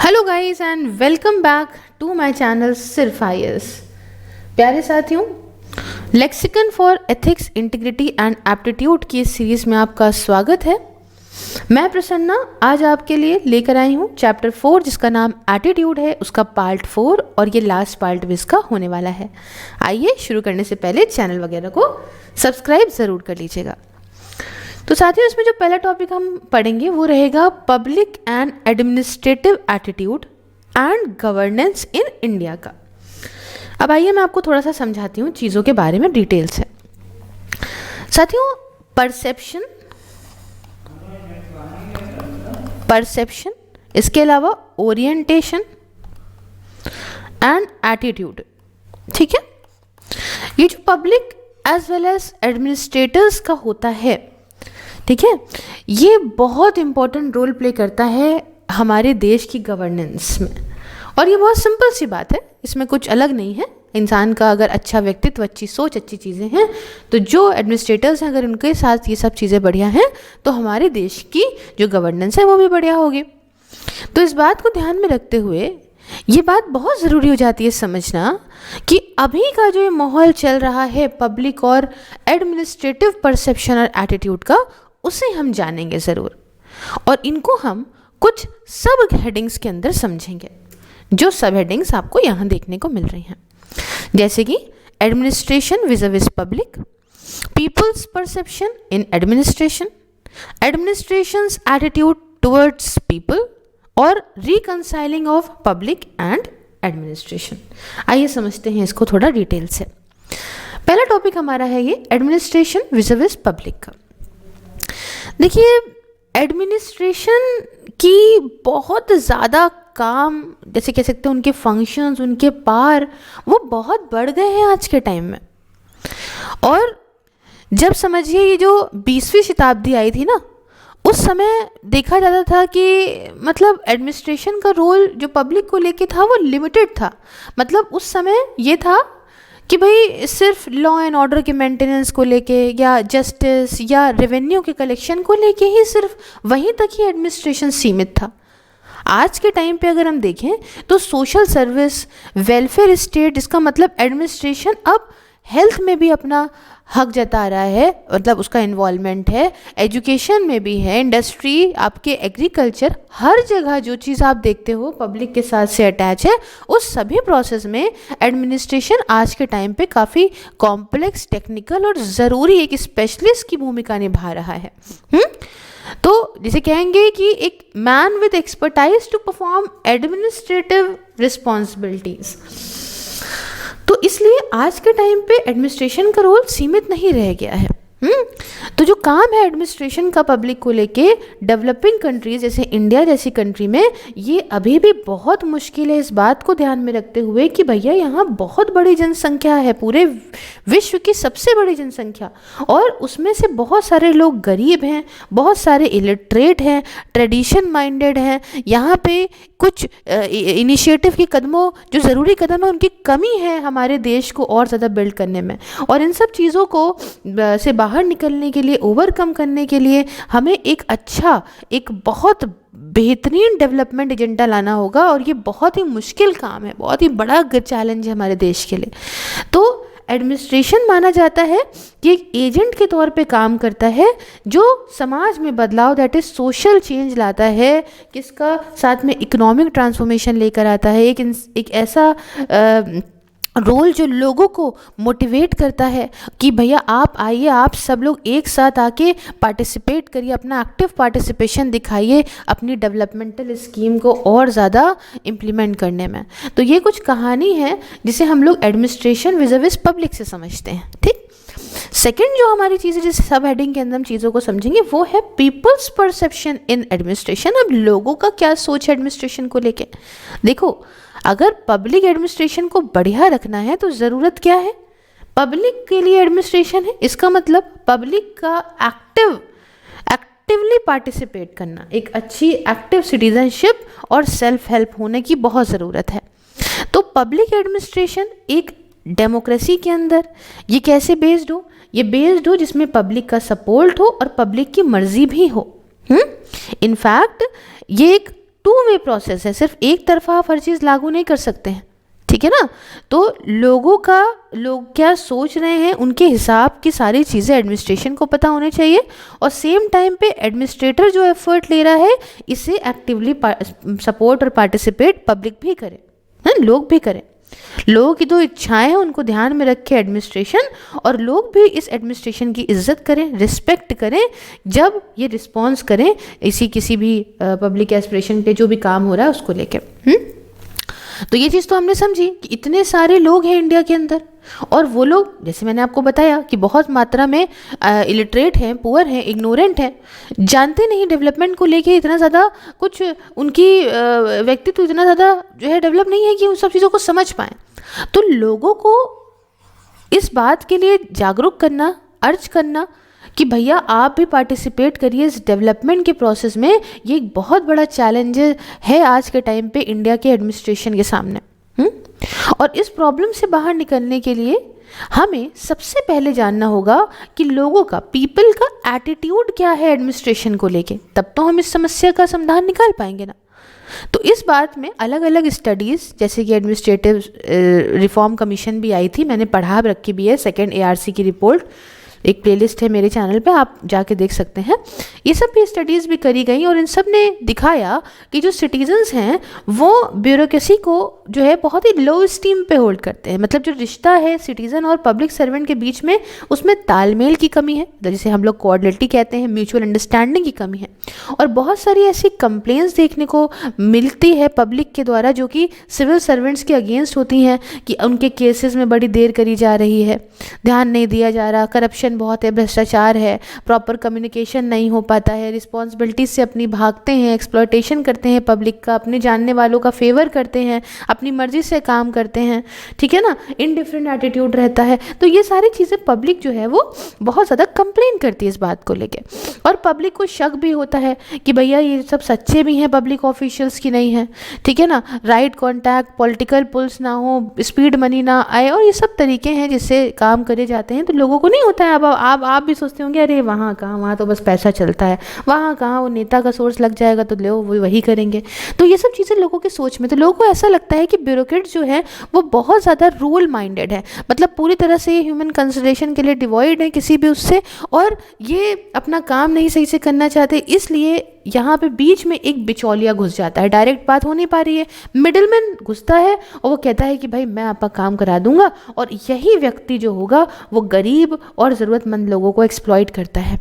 Hello guys and welcome back to my channel सिर्फ IAS। प्यारे साथियों, lexicon for ethics, integrity and aptitude की इस सीरीज़ में आपका स्वागत है। मैं प्रसन्ना आज आपके लिए लेकर आई हूँ चैप्टर 4 जिसका नाम एटीट्यूड है, उसका पार्ट 4 और ये लास्ट पार्ट भी इसका होने वाला है। आइए शुरू करने से पहले चैनल वगैरह को सब्सक्राइब ज़रूर कर लीजिएगा। तो साथियों, इसमें जो पहला टॉपिक हम पढ़ेंगे वो रहेगा public and administrative attitude and governance in India का। अब आइए मैं आपको थोड़ा सा समझाती हूँ चीज़ों के बारे में डिटेल से। साथियों, परसेप्शन, इसके अलावा ओरिएंटेशन एंड एटीट्यूड, ठीक है। ये जो public as well as administrators का होता है, ठीक है, ये बहुत इम्पोर्टेंट रोल प्ले करता है हमारे देश की गवर्नेंस में। और ये बहुत सिंपल सी बात है, इसमें कुछ अलग नहीं है। इंसान का अगर अच्छा व्यक्तित्व, अच्छी सोच, अच्छी चीज़ें हैं, तो जो एडमिनिस्ट्रेटर्स हैं अगर उनके साथ ये सब चीज़ें बढ़िया हैं तो हमारे देश की जो गवर्नेंस है वो भी बढ़िया होगी। तो इस बात को ध्यान में रखते हुए ये बात बहुत ज़रूरी हो जाती है समझना कि अभी का जो ये माहौल चल रहा है पब्लिक और एडमिनिस्ट्रेटिव परसेप्शन और एटीट्यूड का, उसे हम जानेंगे ज़रूर और इनको हम कुछ सब हेडिंग्स के अंदर समझेंगे, जो सब हेडिंग्स आपको यहाँ देखने को मिल रही हैं, जैसे कि administration vis public, people's perception in administration, administration's attitude towards people और reconciling of public and administration. आइए समझते हैं इसको थोड़ा डिटेल से। पहला टॉपिक हमारा है ये एडमिनिस्ट्रेशन विज़ पब्लिक का। देखिए, एडमिनिस्ट्रेशन की बहुत ज़्यादा काम, जैसे कह सकते हैं उनके फंक्शंस, उनके पार वो बहुत बढ़ गए हैं आज के टाइम में। और जब समझिए ये जो 20वीं शताब्दी आई थी ना, उस समय देखा जाता था कि मतलब एडमिनिस्ट्रेशन का रोल जो पब्लिक को लेके था वो लिमिटेड था। मतलब उस समय ये था कि भाई सिर्फ लॉ एंड ऑर्डर के मेंटेनेंस को लेके या जस्टिस या रेवेन्यू के कलेक्शन को लेके ही सिर्फ वहीं तक ही एडमिनिस्ट्रेशन सीमित था। आज के टाइम पे अगर हम देखें तो सोशल सर्विस, वेलफेयर स्टेट, इसका मतलब एडमिनिस्ट्रेशन अब हेल्थ में भी अपना हक जता रहा है, मतलब उसका इन्वॉल्वमेंट है, एजुकेशन में भी है, इंडस्ट्री, आपके एग्रीकल्चर, हर जगह जो चीज़ आप देखते हो पब्लिक के साथ से अटैच है, उस सभी प्रोसेस में एडमिनिस्ट्रेशन आज के टाइम पे काफ़ी कॉम्प्लेक्स, टेक्निकल और ज़रूरी एक स्पेशलिस्ट की भूमिका निभा रहा है। तो जिसे कहेंगे कि एक man with expertise to perform administrative responsibilities. तो इसलिए आज के टाइम पे एडमिनिस्ट्रेशन का रोल सीमित नहीं रह गया है। तो जो काम है एडमिनिस्ट्रेशन का पब्लिक को लेके, डेवलपिंग कंट्रीज जैसे इंडिया जैसी कंट्री में ये अभी भी बहुत मुश्किल है, इस बात को ध्यान में रखते हुए कि भैया यहाँ बहुत बड़ी जनसंख्या है, पूरे विश्व की सबसे बड़ी जनसंख्या, और उसमें से बहुत सारे लोग गरीब हैं, बहुत सारे इलिटरेट हैं, ट्रेडिशन माइंडेड हैं। यहाँ पे कुछ इनिशिएटिव के कदमों, जो ज़रूरी कदम है, उनकी कमी है हमारे देश को और ज़्यादा बिल्ड करने में। और इन सब चीज़ों को से बाहर निकलने के लिए, ओवरकम करने के लिए हमें एक अच्छा, एक बहुत बेहतरीन डेवलपमेंट एजेंडा लाना होगा। और ये बहुत ही मुश्किल काम है, बहुत ही बड़ा चैलेंज है हमारे देश के लिए। तो एडमिनिस्ट्रेशन माना जाता है कि एक एजेंट के तौर पे काम करता है जो समाज में बदलाव, दैट इज सोशल चेंज लाता है, किसका साथ में इकोनॉमिक ट्रांसफॉर्मेशन लेकर आता है, एक ऐसा रोल जो लोगों को मोटिवेट करता है कि भैया आप आइए, आप सब लोग एक साथ आके पार्टिसिपेट करिए, अपना एक्टिव पार्टिसिपेशन दिखाइए अपनी डेवलपमेंटल स्कीम को और ज़्यादा इम्प्लीमेंट करने में। तो ये कुछ कहानी है जिसे हम लोग एडमिनिस्ट्रेशन विज़ पब्लिक से समझते हैं, ठीक। सेकेंड जो हमारी चीज़ है, जिस सब हेडिंग के अंदर हम चीज़ों को समझेंगे, वो है पीपल्स परसेप्शन इन एडमिनिस्ट्रेशन। अब लोगों का क्या सोच है एडमिनिस्ट्रेशन को लेके। देखो, अगर पब्लिक एडमिनिस्ट्रेशन को बढ़िया रखना है तो ज़रूरत क्या है, पब्लिक के लिए एडमिनिस्ट्रेशन है। इसका मतलब पब्लिक का एक्टिवली पार्टिसिपेट करना, एक अच्छी एक्टिव सिटीजनशिप और सेल्फ हेल्प होने की बहुत ज़रूरत है। तो पब्लिक एडमिनिस्ट्रेशन एक डेमोक्रेसी के अंदर ये कैसे बेस्ड हो, ये बेस्ड हो जिसमें पब्लिक का सपोर्ट हो और पब्लिक की मर्जी भी हो। इनफैक्ट ये एक टू वे प्रोसेस है, सिर्फ एक तरफा आप हर चीज़ लागू नहीं कर सकते हैं, ठीक है ना। तो लोग क्या सोच रहे हैं उनके हिसाब की सारी चीज़ें एडमिनिस्ट्रेशन को पता होनी चाहिए, और सेम टाइम पे एडमिनिस्ट्रेटर जो एफर्ट ले रहा है इसे एक्टिवली सपोर्ट और पार्टिसिपेट पब्लिक भी करे, है, लोग भी करें। लोगों की जो इच्छाएं हैं उनको ध्यान में रखे एडमिनिस्ट्रेशन, और लोग भी इस एडमिनिस्ट्रेशन की इज्जत करें, रिस्पेक्ट करें जब ये रिस्पॉन्स करें किसी भी पब्लिक एस्पिरेशन पे जो भी काम हो रहा है उसको लेकर। तो ये चीज़ तो हमने समझी कि इतने सारे लोग हैं इंडिया के अंदर, और वो लोग जैसे मैंने आपको बताया कि बहुत मात्रा में इलिटरेट हैं, पुअर हैं, इग्नोरेंट हैं, जानते नहीं डेवलपमेंट को लेके इतना ज़्यादा कुछ, उनकी व्यक्तित्व इतना ज़्यादा जो है डेवलप नहीं है कि उन सब चीज़ों को समझ पाएँ। तो लोगों को इस बात के लिए जागरूक करना, अर्ज करना कि भैया आप भी पार्टिसिपेट करिए इस डेवलपमेंट के प्रोसेस में, ये एक बहुत बड़ा चैलेंज है आज के टाइम पे इंडिया के एडमिनिस्ट्रेशन के सामने। और इस प्रॉब्लम से बाहर निकलने के लिए हमें सबसे पहले जानना होगा कि लोगों का, पीपल का एटीट्यूड क्या है एडमिनिस्ट्रेशन को लेके, तब तो हम इस समस्या का समाधान निकाल पाएंगे ना। तो इस बात में अलग अलग स्टडीज़, जैसे कि एडमिनिस्ट्रेटिव रिफॉर्म कमीशन भी आई थी, मैंने पढ़ा रखी भी है, सेकेंड ARC की रिपोर्ट, एक प्लेलिस्ट है मेरे चैनल पे, आप जाके देख सकते हैं। ये सब भी स्टडीज़ भी करी गई और इन सब ने दिखाया कि जो सिटीजन्स हैं वो ब्यूरोक्रेसी को जो है बहुत ही लो स्टीम पे होल्ड करते हैं। मतलब जो रिश्ता है सिटीज़न और पब्लिक सर्वेंट के बीच में, उसमें तालमेल की कमी है, जिसे हम लोग कोऑर्डिनेटी कहते हैं, म्यूचुअल अंडरस्टैंडिंग की कमी है। और बहुत सारी ऐसी कंप्लेंट्स देखने को मिलती है पब्लिक के द्वारा जो कि सिविल सर्वेंट्स के अगेंस्ट होती हैं, कि उनके केसेस में बड़ी देर करी जा रही है, ध्यान नहीं दिया जा रहा, करप्शन बहुत है, भ्रष्टाचार है, प्रॉपर कम्युनिकेशन नहीं हो पाता है, रिस्पॉन्सिबिलिटी से अपनी भागते हैं, एक्सप्लॉयटेशन करते हैं पब्लिक का, अपने जानने वालों का फेवर करते हैं, अपनी मर्जी से काम करते हैं, ठीक है ना, इनडिफरेंट एटीट्यूड रहता है। तो ये सारी चीज़ें पब्लिक जो है वो बहुत ज़्यादा कंप्लेन करती है इस बात को लेके, और पब्लिक को शक भी होता है कि भैया ये सब सच्चे भी हैं पब्लिक ऑफिशियल्स की नहीं है, ठीक है ना, राइट कॉन्टैक्ट, पॉलिटिकल पुल्स ना हो, स्पीड मनी ना आए, और ये सब तरीके हैं जिससे काम करे जाते हैं। तो लोगों को नहीं होता है। अब आप भी सोचते होंगे अरे वहाँ कहाँ, वहाँ तो बस पैसा चलता है, वहाँ कहाँ वो नेता का सोर्स लग जाएगा तो लो वो वही करेंगे। तो ये सब चीज़ें लोगों की सोच में, तो लोगों को ऐसा लगता है कि ब्यूरोक्रेट जो है वो बहुत ज़्यादा रूल माइंडेड है, मतलब पूरी तरह से ह्यूमन कंसिडरेशन के लिए डिवॉइड है किसी भी उससे, और ये अपना काम नहीं सही से करना चाहते, इसलिए यहाँ पे बीच में एक बिचौलिया घुस जाता है, डायरेक्ट बात हो नहीं पा रही है, मिडिलमैन घुसता है और वो कहता है कि भाई मैं आपका काम करा दूंगा, और यही व्यक्ति जो होगा वो गरीब और ज़रूरतमंद लोगों को एक्सप्लॉइट करता है।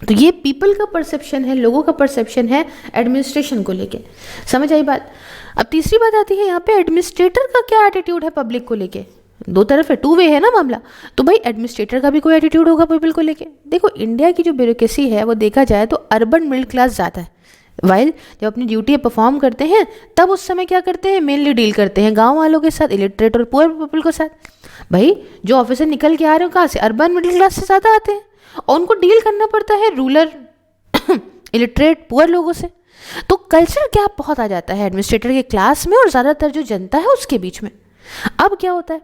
तो ये पीपल का परसेप्शन है, लोगों का परसेप्शन है एडमिनिस्ट्रेशन को लेके। समझ आई बात। अब तीसरी बात आती है यहाँ पे, एडमिनिस्ट्रेटर का क्या एटीट्यूड है पब्लिक को लेके। दो तरफ है, टू वे है ना मामला, तो भाई एडमिनिस्ट्रेटर का भी कोई एटीट्यूड होगा पीपल को लेके। देखो इंडिया की जो ब्यूरोक्रेसी है वो देखा जाए तो अर्बन मिडिल क्लास ज़्यादा है, वाइल जब अपनी ड्यूटी परफॉर्म करते हैं तब उस समय क्या करते हैं, मेनली डील करते हैं गांव वालों के साथ, इलिटरेट और पुअर पीपल के साथ। भाई जो ऑफिसर निकल के आ रहे हो कहाँ से, अर्बन मिडिल क्लास से ज़्यादा आते हैं, और उनको डील करना पड़ता है रूरल इलिटरेट पुअर लोगों से। तो कल्चर गैप बहुत आ जाता है एडमिनिस्ट्रेटर के क्लास में और ज़्यादातर जो जनता है उसके बीच में। अब क्या होता है,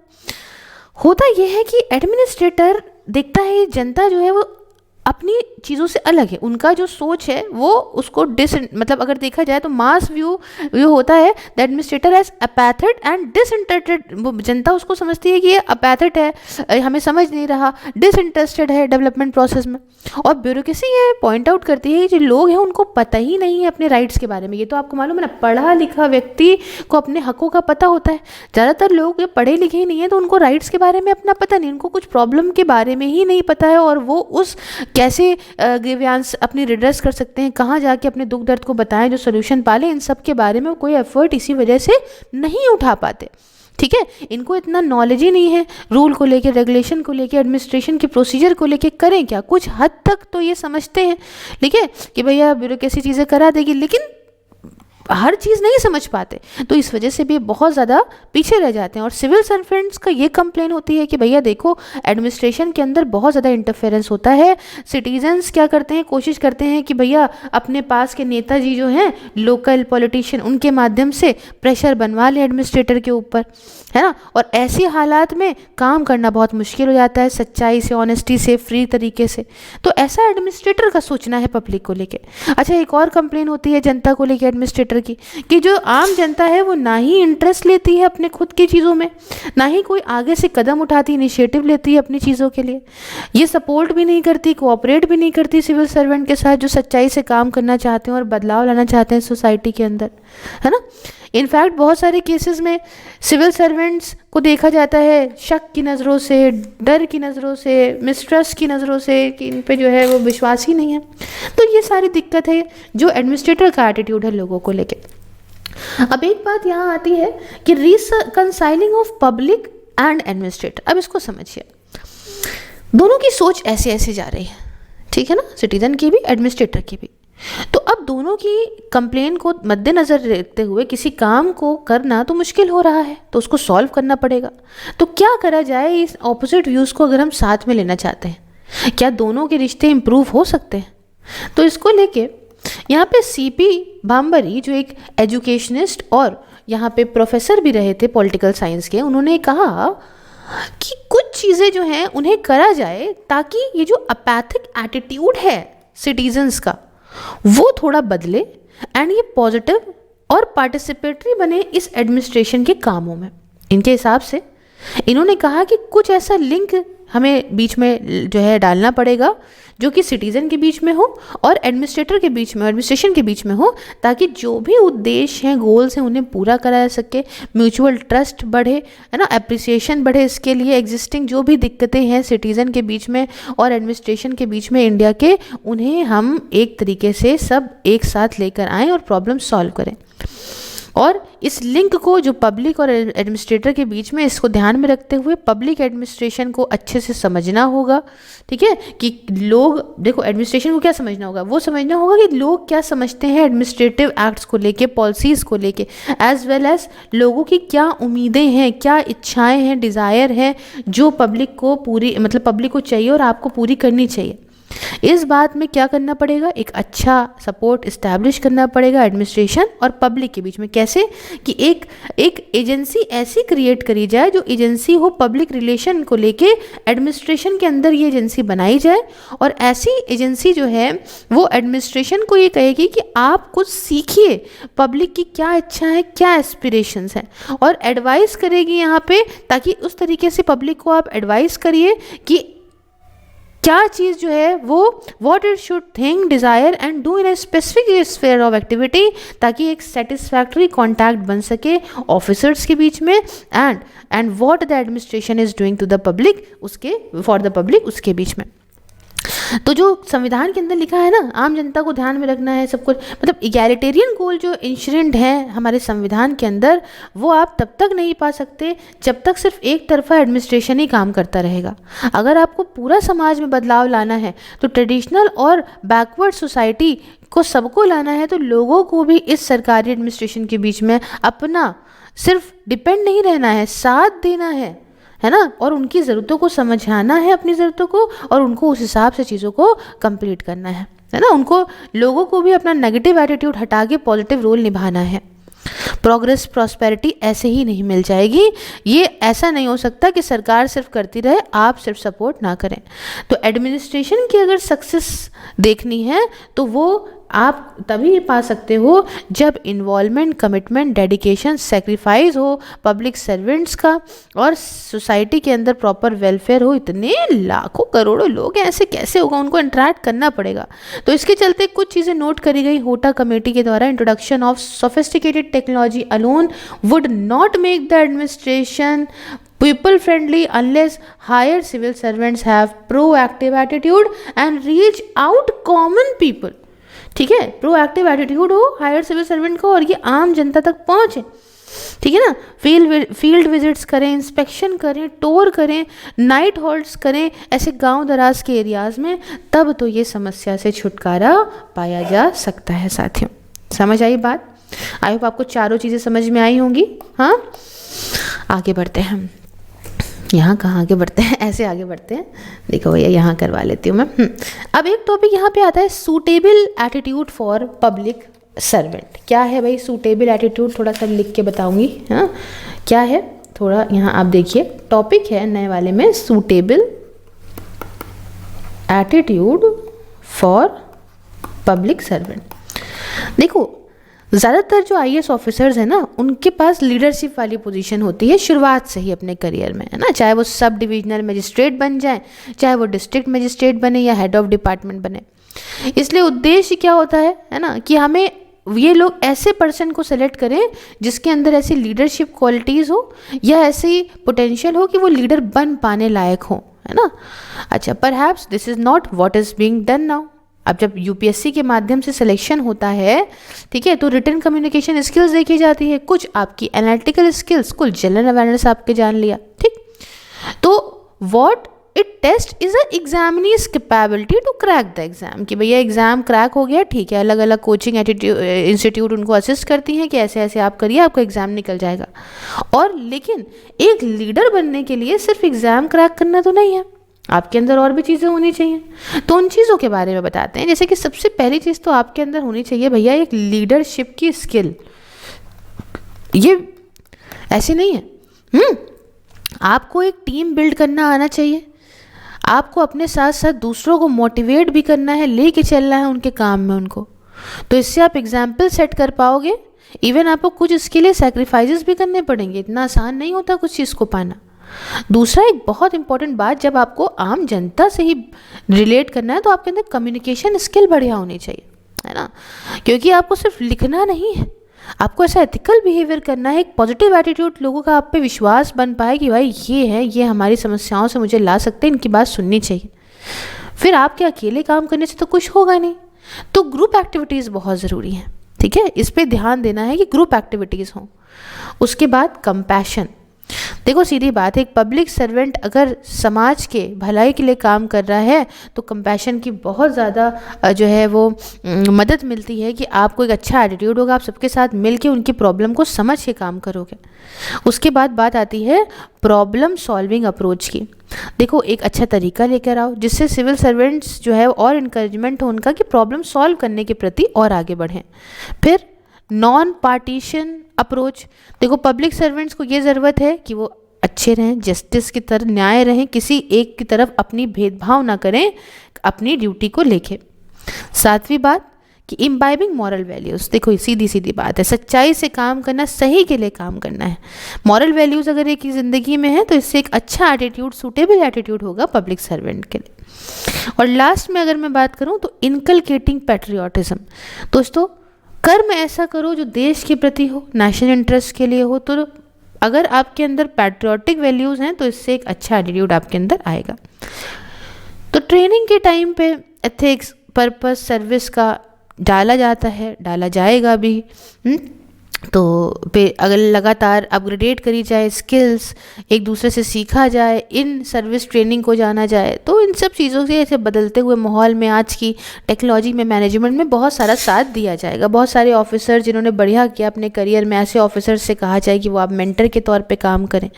होता यह है कि एडमिनिस्ट्रेटर देखता है जनता जो है वो अपनी चीज़ों से अलग है, उनका जो सोच है वो उसको मतलब अगर देखा जाए तो मास व्यू होता है the administrator as apathetic and disinterested. वो जनता उसको समझती है कि ये अपैथेड है, हमें समझ नहीं रहा, डिसइंटरेस्टेड है डेवलपमेंट प्रोसेस में। और ब्यूरोक्रेसी ये पॉइंट आउट करती है कि जो लोग हैं उनको पता ही नहीं है अपने राइट्स के बारे में। ये तो आपको मालूम है ना, पढ़ा लिखा व्यक्ति को अपने हकों का पता होता है, ज़्यादातर लोग ये पढ़े लिखे ही नहीं है तो उनको राइट्स के बारे में अपना पता नहीं, उनको कुछ प्रॉब्लम के बारे में ही नहीं पता है, और वो उस कैसे ग्रीवेंस अपनी रिड्रेस कर सकते हैं, कहाँ जाके अपने दुख दर्द को बताएं, जो सोल्यूशन पाले, इन सब के बारे में कोई एफर्ट इसी वजह से नहीं उठा पाते। ठीक है, इनको इतना नॉलेज ही नहीं है रूल को लेके, रेगुलेशन को लेके, एडमिनिस्ट्रेशन के प्रोसीजर को लेके। करें क्या, कुछ हद तक तो ये समझते हैं, ठीक है, कि भैया ब्यूरोक्रेसी चीज़ें करा देगी, लेकिन हर चीज़ नहीं समझ पाते, तो इस वजह से भी बहुत ज़्यादा पीछे रह जाते हैं। और सिविल सर्वेंट्स का ये कंप्लेन होती है कि भैया देखो एडमिनिस्ट्रेशन के अंदर बहुत ज़्यादा इंटरफेरेंस होता है, सिटीजन्स क्या करते हैं, कोशिश करते हैं कि भैया अपने पास के नेताजी जो हैं लोकल पॉलिटिशियन, उनके माध्यम से प्रेशर बनवा लें एडमिनिस्ट्रेटर के ऊपर, है ना, और ऐसे हालात में काम करना बहुत मुश्किल हो जाता है, सच्चाई से, ऑनेस्टी से, फ्री तरीके से। तो ऐसा एडमिनिस्ट्रेटर का सोचना है पब्लिक को लेके। अच्छा, एक और कंप्लेन होती है जनता को लेके एडमिनिस्ट्रेटर एडमिनिस्ट्रेटर की, कि जो आम जनता है वो ना ही इंटरेस्ट लेती है अपने खुद की चीज़ों में, ना ही कोई आगे से कदम उठाती, इनिशिएटिव लेती है अपनी चीज़ों के लिए, ये सपोर्ट भी नहीं करती, कोऑपरेट भी नहीं करती सिविल सर्वेंट के साथ जो सच्चाई से काम करना चाहते हैं और बदलाव लाना चाहते हैं सोसाइटी के अंदर, है ना। इनफैक्ट बहुत सारे केसेस में सिविल सर्वेंट्स को देखा जाता है शक की नज़रों से, डर की नज़रों से, मिसट्रस्ट की नज़रों से, कि इन पे जो है वो विश्वास ही नहीं है। तो ये सारी दिक्कत है जो एडमिनिस्ट्रेटर का एटीट्यूड है लोगों को लेके। अब एक बात यहाँ आती है कि reconciling of public and administrator. अब इसको समझिए, दोनों की सोच ऐसे ऐसे जा रही है, ठीक है ना, सिटीजन की भी एडमिनिस्ट्रेटर की भी। तो अब दोनों की कंप्लेन को मद्देनज़र रखते हुए किसी काम को करना तो मुश्किल हो रहा है, तो उसको सॉल्व करना पड़ेगा। तो क्या करा जाए इस ऑपोजिट व्यूज़ को अगर हम साथ में लेना चाहते हैं, क्या दोनों के रिश्ते इम्प्रूव हो सकते हैं? तो इसको लेके यहाँ पे सीपी भाम्बरी जो एक एजुकेशनिस्ट और यहाँ पे प्रोफेसर भी रहे थे पॉलिटिकल साइंस के, उन्होंने कहा कि कुछ चीज़ें जो हैं उन्हें करा जाए ताकि ये जो अपैथिक एटीट्यूड है सिटीजन्स का वो थोड़ा बदले एंड ये पॉजिटिव और पार्टिसिपेटरी बने इस एडमिनिस्ट्रेशन के कामों में। इनके हिसाब से इन्होंने कहा कि कुछ ऐसा लिंक हमें बीच में जो है डालना पड़ेगा जो कि सिटीज़न के बीच में हो और एडमिनिस्ट्रेटर के बीच में, एडमिनिस्ट्रेशन के बीच में हो, ताकि जो भी उद्देश्य हैं, गोल्स हैं, उन्हें पूरा करा जा सके, म्यूचुअल ट्रस्ट बढ़े, है ना, एप्रिसिएशन बढ़े इसके लिए, एग्जिस्टिंग जो भी दिक्कतें हैं सिटीज़न के बीच में और एडमिनिस्ट्रेशन के बीच में इंडिया के, उन्हें हम एक तरीके से सब एक साथ लेकर आएँ और प्रॉब्लम सॉल्व करें। और इस लिंक को जो पब्लिक और एडमिनिस्ट्रेटर के बीच में, इसको ध्यान में रखते हुए पब्लिक एडमिनिस्ट्रेशन को अच्छे से समझना होगा, ठीक है, कि लोग देखो एडमिनिस्ट्रेशन को क्या समझना होगा, वो समझना होगा कि लोग क्या समझते हैं एडमिनिस्ट्रेटिव एक्ट्स को लेके, पॉलिसीज़ को लेके, एज वेल एज लोगों की क्या उम्मीदें हैं, क्या इच्छाएं हैं, डिज़ायर है जो पब्लिक को पूरी, मतलब पब्लिक को चाहिए और आपको पूरी करनी चाहिए। इस बात में क्या करना पड़ेगा, एक अच्छा सपोर्ट इस्टेब्लिश करना पड़ेगा एडमिनिस्ट्रेशन और पब्लिक के बीच में। कैसे कि एक एजेंसी ऐसी क्रिएट करी जाए जो एजेंसी हो पब्लिक रिलेशन को लेके, एडमिनिस्ट्रेशन के अंदर ये एजेंसी बनाई जाए और ऐसी एजेंसी जो है वो एडमिनिस्ट्रेशन को ये कहेगी कि आप कुछ सीखिए, पब्लिक की क्या इच्छा है, क्या एस्पिरेशंस हैं, और एडवाइस करेगी यहाँ पे, ताकि उस तरीके से पब्लिक को आप एडवाइस करिए कि क्या चीज़ जो है वो what it should think, desire and do in a specific sphere of activity, ताकि एक सेटिस्फैक्ट्री कॉन्टैक्ट बन सके ऑफिसर्स के बीच में and what the administration is doing to the public, उसके फॉर द पब्लिक, उसके बीच में। तो जो संविधान के अंदर लिखा है ना, आम जनता को ध्यान में रखना है सब कुछ, मतलब इगैलिटेरियन गोल जो इंश्योरेंट है हमारे संविधान के अंदर, वो आप तब तक नहीं पा सकते जब तक सिर्फ एक तरफा एडमिनिस्ट्रेशन ही काम करता रहेगा। अगर आपको पूरा समाज में बदलाव लाना है, तो ट्रेडिशनल और बैकवर्ड सोसाइटी को सबको लाना है, तो लोगों को भी इस सरकारी एडमिनिस्ट्रेशन के बीच में अपना सिर्फ डिपेंड नहीं रहना है, साथ देना है ना, और उनकी ज़रूरतों को समझाना है, अपनी ज़रूरतों को, और उनको उस हिसाब से चीज़ों को कंप्लीट करना है ना। उनको, लोगों को भी अपना नेगेटिव एटीट्यूड हटा के पॉजिटिव रोल निभाना है। प्रोग्रेस, प्रॉस्पेरिटी ऐसे ही नहीं मिल जाएगी। ये ऐसा नहीं हो सकता कि सरकार सिर्फ करती रहे, आप सिर्फ सपोर्ट ना करें। तो एडमिनिस्ट्रेशन की अगर सक्सेस देखनी है तो वो आप तभी पा सकते हो जब इन्वॉल्वमेंट, कमिटमेंट, डेडिकेशन, सेक्रीफाइस हो पब्लिक सर्वेंट्स का, और सोसाइटी के अंदर प्रॉपर वेलफेयर हो। इतने लाखों करोड़ों लोग हैं, ऐसे कैसे होगा, उनको इंटरेक्ट करना पड़ेगा। तो इसके चलते कुछ चीज़ें नोट करी गई होटा कमेटी के द्वारा। Introduction of sophisticated technology alone would not make the administration people friendly unless higher civil servants have proactive attitude and reach out common people। ठीक है, प्रोएक्टिव एटीट्यूड हो हायर सिविल सर्वेंट को और ये आम जनता तक पहुंचे, ठीक है ना। फील्ड विजिट्स करें, इंस्पेक्शन करें, टूर करें, नाइट हॉल्ट्स करें ऐसे गांव दराज के एरियाज़ में, तब तो ये समस्या से छुटकारा पाया जा सकता है। साथियों, समझ आई बात? आई होप आपको चारों चीज़ें समझ में आई होंगी। हाँ, आगे बढ़ते हैं हम। यहाँ कहाँ आगे बढ़ते हैं, ऐसे आगे बढ़ते हैं। देखो भैया, यहाँ करवा लेती हूँ मैं। अब एक टॉपिक यहाँ पे आता है, suitable attitude for public servant. क्या है भाई सूटेबल एटीट्यूड? थोड़ा सा लिख के बताऊँगी। हाँ, क्या है, थोड़ा यहाँ आप देखिए, टॉपिक है नए वाले में, suitable attitude for public servant. देखो, ज़्यादातर जो आईएएस ऑफिसर्स हैं ना, उनके पास लीडरशिप वाली पोजीशन होती है शुरुआत से ही अपने करियर में, है ना। चाहे वो सब डिविजनल मजिस्ट्रेट बन जाए, चाहे वो डिस्ट्रिक्ट मजिस्ट्रेट बने या हेड ऑफ डिपार्टमेंट बने। इसलिए उद्देश्य क्या होता है ना, कि हमें ये लोग ऐसे पर्सन को सेलेक्ट करें जिसके अंदर ऐसी लीडरशिप क्वालिटीज़ हो या ऐसी पोटेंशियल हो कि वो लीडर बन पाने लायक हो, है ना। अच्छा, perhaps this is not what is being done now. अब जब यूपीएससी के माध्यम से सिलेक्शन होता है, ठीक है, तो रिटन कम्युनिकेशन स्किल्स देखी जाती है, कुछ आपकी एनालिटिकल स्किल्स, कुछ जनरल अवेयरनेस आपके जान लिया, ठीक। तो what it test is a examinee's capability to crack the exam, कि भैया एग्जाम क्रैक हो गया, ठीक है। अलग अलग कोचिंग इंस्टीट्यूट उनको असिस्ट करती हैं कि ऐसे ऐसे आप करिए, आपका एग्जाम निकल जाएगा। और लेकिन एक लीडर बनने के लिए सिर्फ एग्जाम क्रैक करना तो नहीं है, आपके अंदर और भी चीज़ें होनी चाहिए। तो उन चीज़ों के बारे में बताते हैं। जैसे कि सबसे पहली चीज़ तो आपके अंदर होनी चाहिए भैया एक लीडरशिप की स्किल। ये ऐसे नहीं है, आपको एक टीम बिल्ड करना आना चाहिए, आपको अपने साथ साथ दूसरों को मोटिवेट भी करना है, लेके चलना है उनके काम में उनको। तो इससे आप एग्जाम्पल सेट कर पाओगे। इवन आपको कुछ इसके लिए सैक्रिफाइसेस भी करने पड़ेंगे, इतना आसान नहीं होता कुछ चीज़ को पाना। दूसरा, एक बहुत इंपॉर्टेंट बात, जब आपको आम जनता से ही रिलेट करना है तो आपके अंदर कम्युनिकेशन स्किल बढ़िया होनी चाहिए, है ना। क्योंकि आपको सिर्फ लिखना नहीं है, आपको ऐसा एथिकल बिहेवियर करना है, एक पॉजिटिव एटीट्यूड, लोगों का आप पे विश्वास बन पाए कि भाई ये है, ये हमारी समस्याओं से मुझे ला सकते हैं, इनकी बात सुननी चाहिए। फिर आपके अकेले काम करने से तो कुछ होगा नहीं, तो ग्रुप एक्टिविटीज़ बहुत ज़रूरी हैं, ठीक है। इस पर ध्यान देना है कि ग्रुप एक्टिविटीज़ हों। उसके बाद कंपैशन। देखो सीधी बात है, एक पब्लिक सर्वेंट अगर समाज के भलाई के लिए काम कर रहा है तो कंपैशन की बहुत ज़्यादा जो है वो मदद मिलती है कि आपको एक अच्छा एटीट्यूड होगा, आप सबके साथ मिल के उनकी प्रॉब्लम को समझ के काम करोगे। उसके बाद बात आती है प्रॉब्लम सॉल्विंग अप्रोच की। देखो एक अच्छा तरीका लेकर आओ जिससे सिविल सर्वेंट्स जो है और इनकरेजमेंट हो उनका कि प्रॉब्लम सॉल्व करने के प्रति और आगे बढ़ें। फिर नॉन पार्टीशन अप्रोच। देखो पब्लिक सर्वेंट्स को ये ज़रूरत है कि वो अच्छे रहें, जस्टिस की तरह न्याय रहें, किसी एक की तरफ अपनी भेदभाव ना करें अपनी ड्यूटी को लेके। सातवीं बात कि इम्बाइबिंग मॉरल वैल्यूज़। देखो सीधी सीधी बात है, सच्चाई से काम करना, सही के लिए काम करना है। मॉरल वैल्यूज़ अगर एक ज़िंदगी में है तो इससे एक अच्छा एटीट्यूड, सूटेबल एटीट्यूड होगा पब्लिक सर्वेंट के लिए। और लास्ट में अगर मैं बात करूँ तो इनकलकेटिंग पैट्रियोटिज्म। दोस्तों कर्म ऐसा करो जो देश के प्रति हो, नेशनल इंटरेस्ट के लिए हो। तो अगर आपके अंदर पैट्रियोटिक वैल्यूज़ हैं तो इससे एक अच्छा एटीट्यूड आपके अंदर आएगा। तो ट्रेनिंग के टाइम पे एथिक्स, पर्पस, सर्विस का डाला जाता है, डाला जाएगा भी। तो पे अगर लगातार अपग्रेडेट करी जाए स्किल्स, एक दूसरे से सीखा जाए, इन सर्विस ट्रेनिंग को जाना जाए, तो इन सब चीज़ों से ऐसे बदलते हुए माहौल में, आज की टेक्नोलॉजी में, मैनेजमेंट में बहुत सारा साथ दिया जाएगा। बहुत सारे ऑफिसर जिन्होंने बढ़िया किया अपने करियर में, ऐसे ऑफिसर से कहा जाए कि वो आप मेंटर के तौर पे काम करें।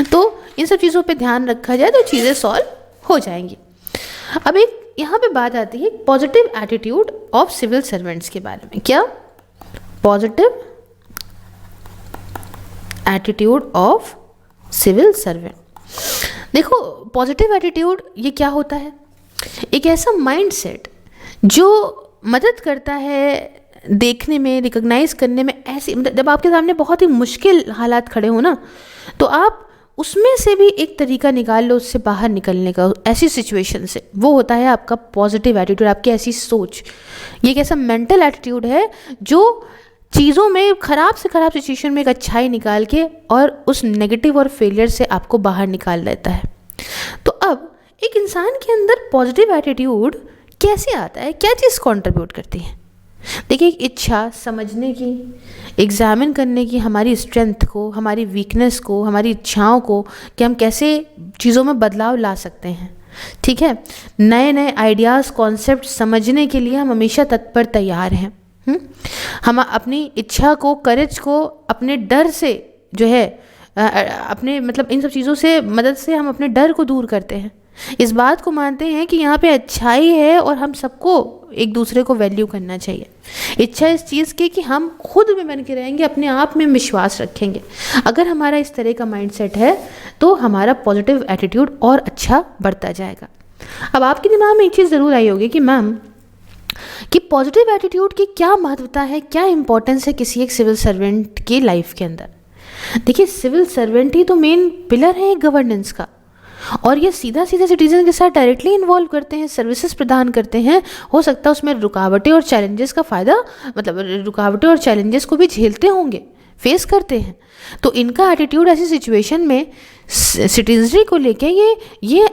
तो इन सब चीज़ों पे ध्यान रखा जाए तो चीज़ें सॉल्व हो जाएंगी। अब एक यहाँ पे बात आती है positive attitude of civil servants के बारे में। क्या? Positive attitude of civil servant. देखो पॉजिटिव एटीट्यूड ये क्या होता है? एक ऐसा माइंडसेट जो मदद करता है देखने में, रिकॉग्नाइज करने में। ऐसी जब आपके सामने बहुत ही मुश्किल हालात खड़े हो ना, तो आप उसमें से भी एक तरीका निकाल लो उससे बाहर निकलने का, ऐसी सिचुएशन से। वो होता है आपका पॉजिटिव एटीट्यूड, आपकी ऐसी सोच। ये एक ऐसा मेंटल एटीट्यूड है जो चीज़ों में, ख़राब से ख़राब सिचुएशन में एक अच्छाई निकाल के और उस नेगेटिव और फेलियर से आपको बाहर निकाल देता है। तो अब एक इंसान के अंदर पॉजिटिव एटीट्यूड कैसे आता है, क्या चीज़ कंट्रीब्यूट करती है? देखिए एक इच्छा समझने की, एग्जामिन करने की, हमारी स्ट्रेंथ को, हमारी वीकनेस को, हमारी इच्छाओं को, कि हम कैसे चीज़ों में बदलाव ला सकते हैं। ठीक है, नए नए आइडियाज़, कॉन्सेप्ट समझने के लिए हम हमेशा तत्पर तैयार हैं। हम अपनी इच्छा को, करेज को, अपने डर से जो है अपने मतलब इन सब चीज़ों से मदद से हम अपने डर को दूर करते हैं। इस बात को मानते हैं कि यहाँ पे अच्छाई है और हम सबको एक दूसरे को वैल्यू करना चाहिए। इच्छा इस चीज़ की कि हम खुद में बन के रहेंगे, अपने आप में विश्वास रखेंगे। अगर हमारा इस तरह का माइंडसेट है तो हमारा पॉजिटिव एटीट्यूड और अच्छा बढ़ता जाएगा। अब आपके दिमाग में एक चीज़ ज़रूर आई होगी कि मैम कि पॉजिटिव एटीट्यूड की क्या महत्वता है, क्या इंपॉर्टेंस है किसी एक सिविल सर्वेंट की लाइफ के अंदर। देखिए, सिविल सर्वेंट ही तो मेन पिलर है एक गवर्नेंस का, और ये सीधा सीधा सिटीजन के साथ डायरेक्टली इन्वॉल्व करते हैं, सर्विसेज प्रदान करते हैं। हो सकता है उसमें रुकावटें और चैलेंजेस का फ़ायदा, मतलब रुकावटें और चैलेंजेस को भी झेलते होंगे, फेस करते हैं। तो इनका एटीट्यूड ऐसी सिचुएशन में सिटीजनरी को लेके ये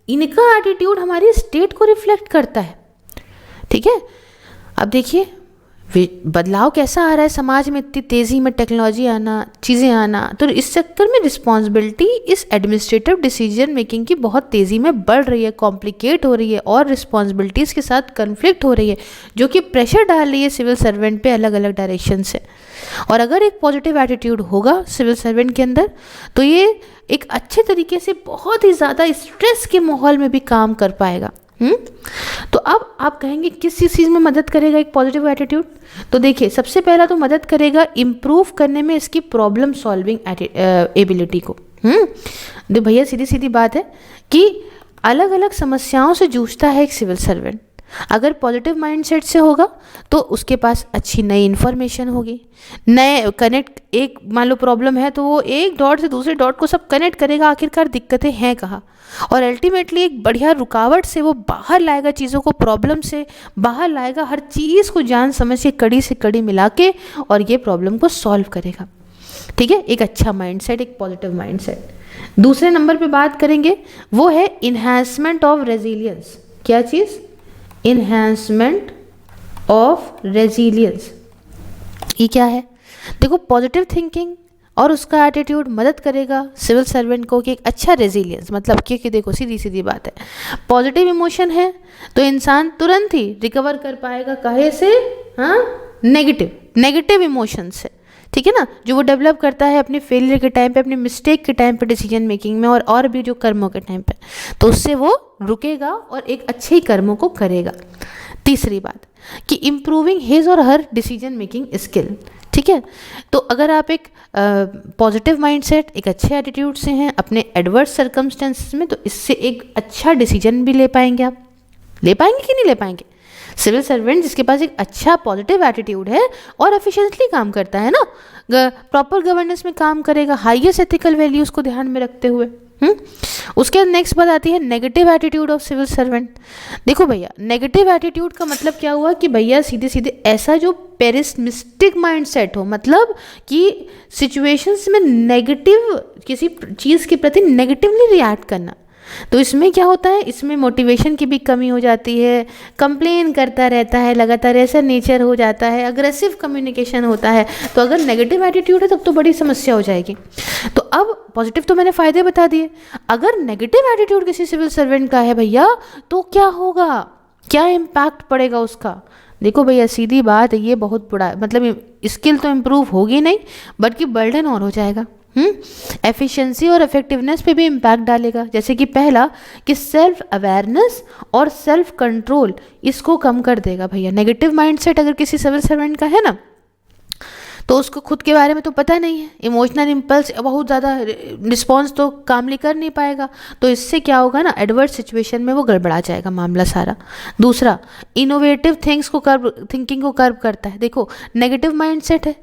इनका एटीट्यूड हमारी स्टेट को रिफ्लेक्ट करता है। ठीक है, अब देखिए बदलाव कैसा आ रहा है समाज में, इतनी तेज़ी में टेक्नोलॉजी आना, चीज़ें आना, तो इस चक्कर में रिस्पॉन्सिबिलिटी इस एडमिनिस्ट्रेटिव डिसीजन मेकिंग की बहुत तेज़ी में बढ़ रही है, कॉम्प्लिकेट हो रही है, और रिस्पॉन्सिबिलिटीज़ के साथ कन्फ्लिक्ट हो रही है, जो कि प्रेशर डाल रही है सिविल सर्वेंट पे अलग अलग डायरेक्शन से। और अगर एक पॉजिटिव एटीट्यूड होगा सिविल सर्वेंट के अंदर, तो ये एक अच्छे तरीके से बहुत ही ज़्यादा स्ट्रेस के माहौल में भी काम कर पाएगा। तो अब आप कहेंगे किस चीज़ में मदद करेगा एक पॉजिटिव एटीट्यूड? तो देखिए, सबसे पहला तो मदद करेगा इम्प्रूव करने में इसकी प्रॉब्लम सॉल्विंग एबिलिटी को। तो भैया सीधी सीधी बात है कि अलग अलग समस्याओं से जूझता है एक सिविल सर्वेंट। अगर पॉजिटिव माइंडसेट से होगा तो उसके पास अच्छी नई इन्फॉर्मेशन होगी, नए कनेक्ट, एक मान लो प्रॉब्लम है तो वो एक डॉट से दूसरे डॉट को सब कनेक्ट करेगा, आखिरकार दिक्कतें हैं कहाँ, और अल्टीमेटली एक बढ़िया रुकावट से वो बाहर लाएगा, चीज़ों को प्रॉब्लम से बाहर लाएगा, हर चीज़ को जान समझ के कड़ी से कड़ी मिला के, और ये प्रॉब्लम को सॉल्व करेगा। ठीक है, एक अच्छा माइंडसेट, एक पॉजिटिव माइंडसेट। दूसरे नंबर पे बात करेंगे वो है इन्हांसमेंट ऑफ रेजिलियंस। क्या चीज़? Enhancement of resilience. ये क्या है? देखो, पॉजिटिव थिंकिंग और उसका एटीट्यूड मदद करेगा सिविल सर्वेंट को कि एक अच्छा रेजिलियंस, मतलब कि देखो सीधी सीधी बात है, पॉजिटिव इमोशन है तो इंसान तुरंत ही रिकवर कर पाएगा, कहे से? हाँ, नेगेटिव इमोशन से। ठीक है ना, जो वो डेवलप करता है अपने फेलियर के टाइम पे, अपने मिस्टेक के टाइम पे, डिसीजन मेकिंग में, और भी जो कर्मों के टाइम पे, तो उससे वो रुकेगा और एक अच्छे ही कर्मों को करेगा। तीसरी बात कि इम्प्रूविंग हिज और हर डिसीजन मेकिंग स्किल। ठीक है, तो अगर आप एक पॉजिटिव माइंडसेट, एक अच्छे एटीट्यूड से हैं अपने एडवर्स सर्कमस्टेंसेस में, तो इससे एक अच्छा डिसीजन भी ले पाएंगे। आप ले पाएंगे कि नहीं ले पाएंगे? सिविल सर्वेंट जिसके पास एक अच्छा पॉजिटिव एटीट्यूड है और एफिशिएंटली काम करता है ना, प्रॉपर गवर्नेंस में काम करेगा, हाईएस्ट एथिकल वैल्यूज़ को ध्यान में रखते हुए। उसके नेक्स्ट बात आती है negative attitude of civil servant. देखो भैया, नेगेटिव एटीट्यूड का मतलब क्या हुआ कि भैया सीधे सीधे ऐसा जो पेसिमिस्टिक माइंडसेट हो, मतलब कि सिचुएशंस में नेगेटिव, किसी चीज़ के प्रति नेगेटिवली रिएक्ट करना। तो इसमें क्या होता है, इसमें मोटिवेशन की भी कमी हो जाती है, कंप्लेन करता रहता है लगातार, ऐसा नेचर हो जाता है, अग्रेसिव कम्युनिकेशन होता है। तो अगर नेगेटिव एटीट्यूड है तब तो बड़ी समस्या हो जाएगी। तो अब पॉजिटिव तो मैंने फ़ायदे बता दिए, अगर नेगेटिव एटीट्यूड किसी सिविल सर्वेंट का है भैया, तो क्या होगा, क्या इम्पैक्ट पड़ेगा उसका? देखो भैया सीधी बात है, ये बहुत बुरा, मतलब स्किल तो इम्प्रूव होगी नहीं बल्कि बर्डन और हो जाएगा। एफिशिएंसी और इफेक्टिवनेस पे भी इम्पैक्ट डालेगा। जैसे कि पहला कि सेल्फ अवेयरनेस और सेल्फ कंट्रोल, इसको कम कर देगा भैया। नेगेटिव माइंडसेट अगर किसी सिविल सर्वेंट का है ना, तो उसको खुद के बारे में तो पता नहीं है, इमोशनल इम्पल्स बहुत ज़्यादा रिस्पॉन्स तो कामली कर नहीं पाएगा। तो इससे क्या होगा ना, एडवर्स सिचुएशन में वो गड़बड़ा जाएगा मामला सारा। दूसरा, इनोवेटिव थिंकिंग को कर्व करता है। देखो, नेगेटिव माइंडसेट है,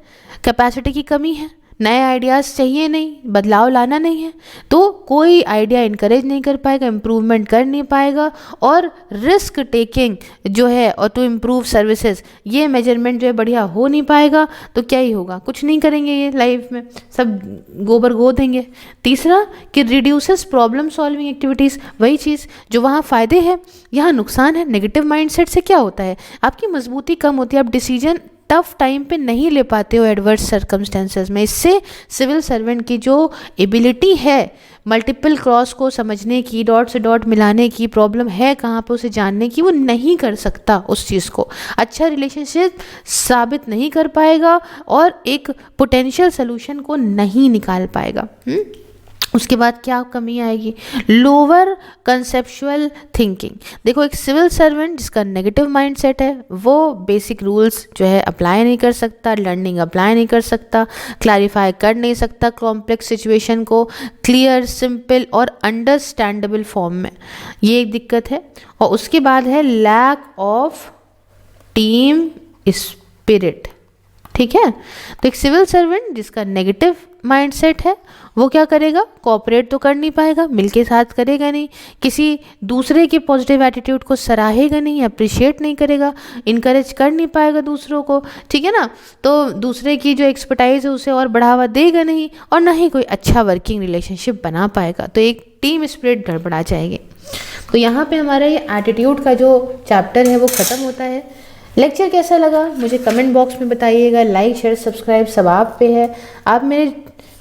कैपेसिटी की कमी है, नए आइडियाज़ चाहिए नहीं, बदलाव लाना नहीं है, तो कोई आइडिया इनकरेज नहीं कर पाएगा, इम्प्रूवमेंट कर नहीं पाएगा, और रिस्क टेकिंग जो है और टू इम्प्रूव सर्विसेज, ये मेजरमेंट जो है बढ़िया हो नहीं पाएगा। तो क्या ही होगा, कुछ नहीं करेंगे ये लाइफ में, सब गोबर गो देंगे। तीसरा कि रिड्यूसेस प्रॉब्लम सॉल्विंग एक्टिविटीज़, वही चीज़ जो वहाँ फ़ायदे हैं यहाँ नुकसान है। नेगेटिव माइंडसेट से क्या होता है, आपकी मजबूती कम होती है, आप डिसीजन टफ टाइम पे नहीं ले पाते हो एडवर्स सर्कमस्टेंसेस में। इससे सिविल सर्वेंट की जो एबिलिटी है मल्टीपल क्रॉस को समझने की, डॉट से डॉट मिलाने की, प्रॉब्लम है कहाँ पे उसे जानने की, वो नहीं कर सकता उस चीज़ को, अच्छा रिलेशनशिप साबित नहीं कर पाएगा और एक पोटेंशियल सोल्यूशन को नहीं निकाल पाएगा। उसके बाद क्या कमी आएगी, लोअर कंसेप्चुअल थिंकिंग। देखो, एक सिविल सर्वेंट जिसका नेगेटिव माइंडसेट है वो बेसिक रूल्स जो है अप्लाई नहीं कर सकता, लर्निंग अप्लाई नहीं कर सकता, क्लैरिफाई कर नहीं सकता कॉम्प्लेक्स सिचुएशन को क्लियर, सिंपल और अंडरस्टैंडेबल फॉर्म में, ये एक दिक्कत है। और उसके बाद है लैक ऑफ टीम स्पिरिट। ठीक है, तो एक सिविल सर्वेंट जिसका नेगेटिव माइंडसेट है वो क्या करेगा, कोऑपरेट तो कर नहीं पाएगा, मिलके साथ करेगा नहीं, किसी दूसरे के पॉजिटिव एटीट्यूड को सराहेगा नहीं, अप्रिशिएट नहीं करेगा, इनकरेज कर नहीं पाएगा दूसरों को। ठीक है ना, तो दूसरे की जो एक्सपर्टाइज है उसे और बढ़ावा देगा नहीं, और ना ही कोई अच्छा वर्किंग रिलेशनशिप बना पाएगा। तो एक टीम स्पिरिट गड़बड़ा जाएगी। तो यहाँ पे हमारा ये एटीट्यूड का जो चैप्टर है वो ख़त्म होता है। लेक्चर कैसा लगा मुझे कमेंट बॉक्स में बताइएगा। लाइक शेयर सब्सक्राइब सब आप पे है। आप मेरे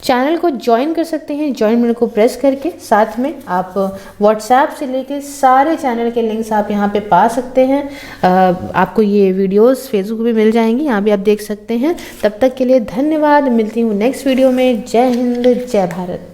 चैनल को ज्वाइन कर सकते हैं, ज्वाइन बटन को प्रेस करके। साथ में आप व्हाट्सएप से लेके सारे चैनल के लिंक्स आप यहाँ पे पा सकते हैं। आपको ये वीडियोस फेसबुक पे मिल जाएंगी, यहाँ भी आप देख सकते हैं। तब तक के लिए धन्यवाद, मिलती हूँ नेक्स्ट वीडियो में। जय हिंद, जय भारत।